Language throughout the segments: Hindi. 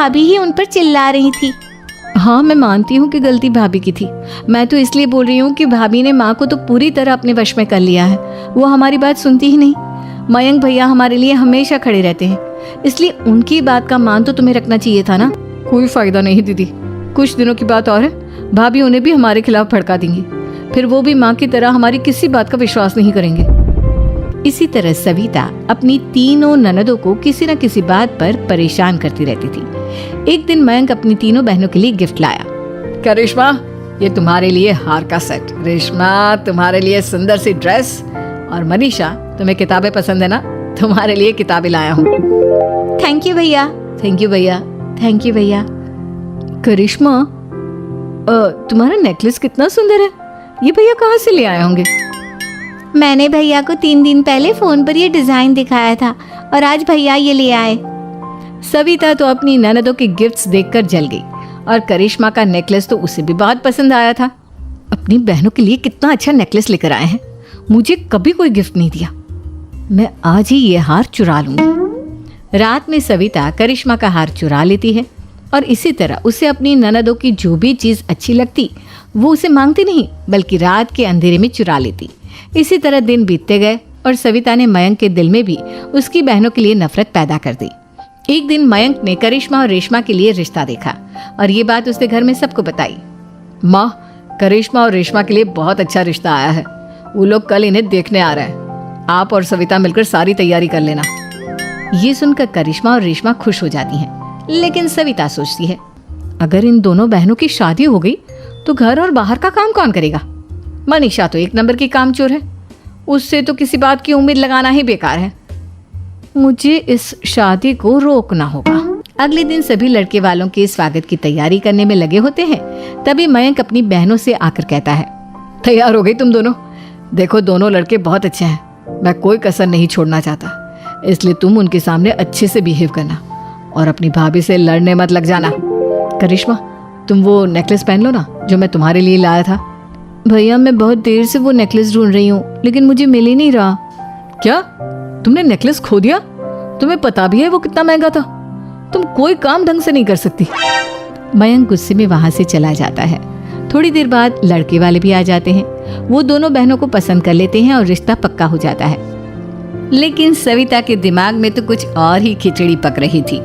भाभी ही उन पर चिल्ला रही थी। हाँ, मैं मानती हूँ कि गलती भाभी की थी। मैं तो इसलिए बोल रही हूँ कि भाभी ने माँ को तो पूरी तरह अपने वश में कर लिया है। वो हमारी बात सुनती ही नहीं। मयंक भैया हमारे लिए हमेशा खड़े रहते हैं, इसलिए उनकी बात का मान तो तुम्हें रखना चाहिए था ना। कोई फायदा नहीं दीदी, कुछ दिनों की बात और है, भाभी उन्हें भी हमारे खिलाफ भड़का देंगी। फिर वो भी माँ की तरह हमारी किसी बात का विश्वास नहीं करेंगे। इसी तरह सविता अपनी तीनों ननदों को किसी न किसी बात पर परेशान करती रहती थी। एक दिन मयंक अपनी तीनों बहनों के लिए गिफ्ट लाया। क्या रेशमा, ये तुम्हारे लिए हार का सेट, रेशमा तुम्हारे लिए सुंदर सी ड्रेस, और मनीषा तुम्हें किताबें पसंद है ना, तुम्हारे लिए किताबें लाया हूँ। थैंक यू भैया। थैंक यू भैया। थैंक यू भैया। करिश्मा, तुम्हारा नेकलेस कितना सुंदर है, ये भैया कहाँ से ले आए होंगे? मैंने भैया को 3 दिन पहले फोन पर ये डिजाइन दिखाया था और आज भैया ये ले आए। सविता तो अपनी ननदों के गिफ्ट्स देखकर जल गई और करिश्मा का नेकलेस तो उसे भी बहुत पसंद आया था। अपनी बहनों के लिए कितना अच्छा नेकलेस लेकर आए हैं, मुझे कभी कोई गिफ्ट नहीं दिया। मैं आज ही ये हार चुरा लूंगी। रात में सविता करिश्मा का हार चुरा लेती है और इसी तरह उसे अपनी ननदों की जो भी चीज अच्छी लगती वो उसे मांगती नहीं, बल्कि रात के अंधेरे में चुरा लेती। इसी तरह दिन बीतते गए और सविता ने मयंक के दिल में भी उसकी बहनों के लिए नफरत पैदा कर दी। एक दिन मयंक ने करिश्मा और रेशमा के लिए रिश्ता देखा और ये बात उसने घर में सबको बताई। माँ, करिश्मा और रेशमा के लिए बहुत अच्छा रिश्ता आया है, वो लोग कल इन्हें देखने आ रहे हैं, आप और सविता मिलकर सारी तैयारी कर लेना। ये सुनकर करिश्मा और रेशमा खुश हो जाती हैं, लेकिन सविता सोचती है अगर इन दोनों बहनों की शादी हो गई तो घर और बाहर का काम कौन करेगा? मनीषा तो 1 नंबर की कामचोर है, उससे तो किसी बात की उम्मीद लगाना ही बेकार है। मुझे इस शादी को रोकना होगा। अगले दिन सभी लड़के वालों के स्वागत की तैयारी करने में लगे होते हैं। तभी मयंक अपनी बहनों से आकर कहता है, तैयार हो गई तुम दोनों? देखो, दोनों लड़के बहुत अच्छे हैं, मैं कोई कसर नहीं छोड़ना चाहता, इसलिए तुम उनके सामने अच्छे से बिहेव करना और अपनी भाभी से लड़ने मत लग जाना। करिश्मा, तुम वो नेकलेस पहन लो ना जो मैं तुम्हारे लिए लाया था। भैया, मैं बहुत देर से वो नेकलेस ढूंढ रही हूँ, लेकिन मुझे मिल ही नहीं रहा। क्या, तुमने नेकलेस खो दिया? तुम्हें पता भी है वो कितना महंगा था? तुम कोई काम ढंग से नहीं कर सकती। मयंक गुस्से में वहां से चला जाता है। थोड़ी देर बाद लड़के वाले भी आ जाते हैं। वो दोनों बहनों को पसंद कर लेते हैं और रिश्ता पक्का हो जाता है। लेकिन सविता के दिमाग में तो कुछ और ही खिचड़ी पक रही थी।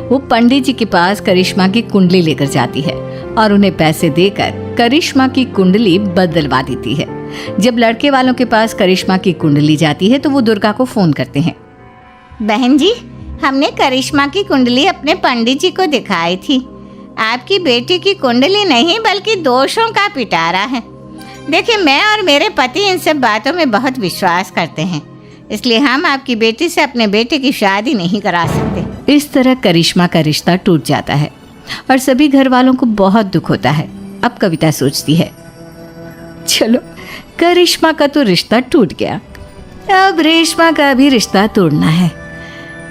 वो पंडित जी के पास करिश्मा की कुंडली लेकर जाती है और उन्हें पैसे देकर करिश्मा की कुंडली बदलवा देती है। जब लड़के वालों के पास करिश्मा की कुंडली जाती है तो वो दुर्गा को फोन करते हैं। बहन जी, हमने करिश्मा की कुंडली अपने पंडित जी को दिखाई थी। आपकी बेटी की कुंडली नहीं बल्कि दोषों का पिटारा है। देखिए, मैं और मेरे पति इन सब बातों में बहुत विश्वास करते हैं, इसलिए हम आपकी बेटी से अपने बेटे की शादी नहीं करा सकते। इस तरह करिश्मा का रिश्ता टूट जाता है और सभी घर वालों को बहुत दुख होता है। अब कविता सोचती है, चलो करिश्मा का तो रिश्ता टूट गया, अब रेशमा का भी रिश्ता तोड़ना है।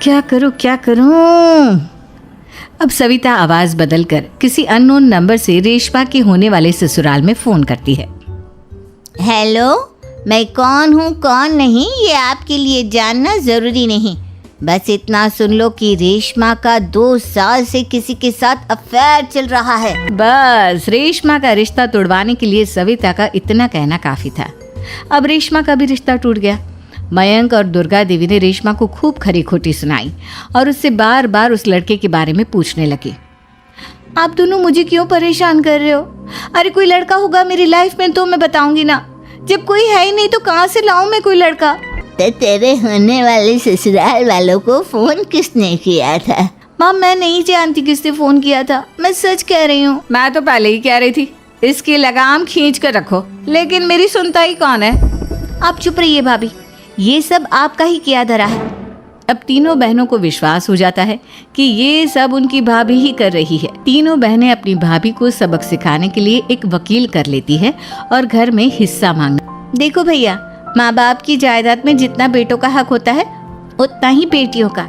क्या करूं क्या करूं? अब सविता आवाज बदलकर किसी अननोन नंबर से रेशमा के होने वाले ससुराल में फोन करती है। हेलो, मैं कौन हूँ कौन नहीं ये आपके लिए जानना जरूरी नहीं, बस इतना सुन लो कि रेशमा का 2 साल से किसी के साथ अफेयर चल रहा है। बस रेशमा का रिश्ता तोड़वाने के लिए सविता का इतना कहना काफी था। अब रेशमा का भी रिश्ता टूट गया। मयंक और दुर्गा देवी ने रेशमा को खूब खरी खोटी सुनाई और उससे बार बार उस लड़के के बारे में पूछने लगे। आप दोनों मुझे क्यों परेशान कर रहे हो? अरे कोई लड़का होगा मेरी लाइफ में तो मैं बताऊंगी ना, जब कोई है ही नहीं तो कहाँ से लाऊं मैं कोई लड़का? तो तेरे होने वाले ससुराल वालों को फोन किसने किया था? माँ, मैं नहीं जानती किसने फोन किया था, मैं सच कह रही हूँ। मैं तो पहले ही कह रही थी इसकी लगाम खींच कर रखो, लेकिन मेरी सुनता ही कौन है। आप चुप रहिए भाभी, ये सब आपका ही किया धरा है। अब तीनों बहनों को विश्वास हो जाता है कि ये सब उनकी भाभी ही कर रही है। तीनों बहनें अपनी भाभी को सबक सिखाने के लिए एक वकील कर लेती है और घर में हिस्सा मांगना। देखो भैया, माँ बाप की जायदाद में जितना बेटों का हक होता है उतना ही बेटियों का,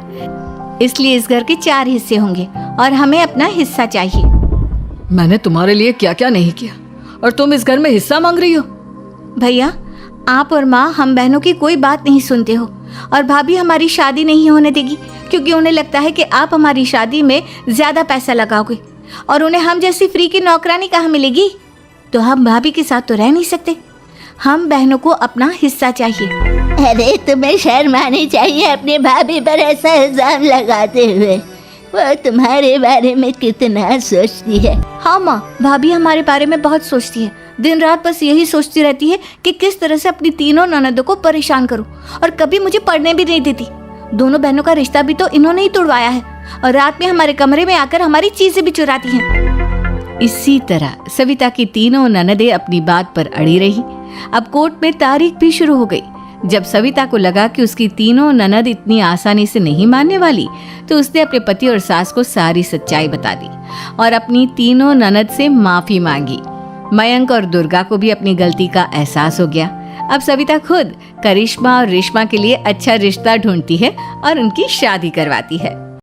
इसलिए इस घर के 4 हिस्से होंगे और हमें अपना हिस्सा चाहिए। मैंने तुम्हारे लिए क्या क्या नहीं किया और तुम इस घर में हिस्सा मांग रही हो? भैया, आप और माँ हम बहनों की कोई बात नहीं सुनते हो और भाभी हमारी शादी नहीं होने देगी क्योंकि उन्हें लगता है कि आप हमारी शादी में ज़्यादा पैसा लगाओगे और उन्हें हम जैसी फ्री की नौकरानी कहाँ मिलेगी। तो हम भाभी के साथ तो रह नहीं सकते, हम बहनों को अपना हिस्सा चाहिए। अरे तुम्हें शर्म आनी चाहिए अपनी भाभी पर ऐसा इल्जाम लगाते हुए। वो तुम्हारे बारे में कितना सोचती है। हाँ माँ, भाभी हमारे बारे में बहुत सोचती है, दिन रात बस यही सोचती रहती है कि किस तरह से अपनी तीनों ननदों को परेशान करूं, और कभी मुझे पढ़ने भी नहीं देती। दोनों बहनों का रिश्ता भी तो इन्होंने ही तोड़वाया है, और रात में हमारे कमरे में आकर हमारी चीजें भी चुराती हैं। इसी तरह सविता की तीनों ननदें अपनी बात पर अड़ी रही। अब कोर्ट में तारीख भी शुरू हो गई। जब सविता को लगा कि उसकी तीनों ननद इतनी आसानी से नहीं मानने वाली, तो उसने अपने पति और सास को सारी सच्चाई बता दी और अपनी तीनों ननद से माफी मांगी। मयंक और दुर्गा को भी अपनी गलती का एहसास हो गया। अब सविता खुद करिश्मा और रेशमा के लिए अच्छा रिश्ता ढूंढती है और उनकी शादी करवाती है।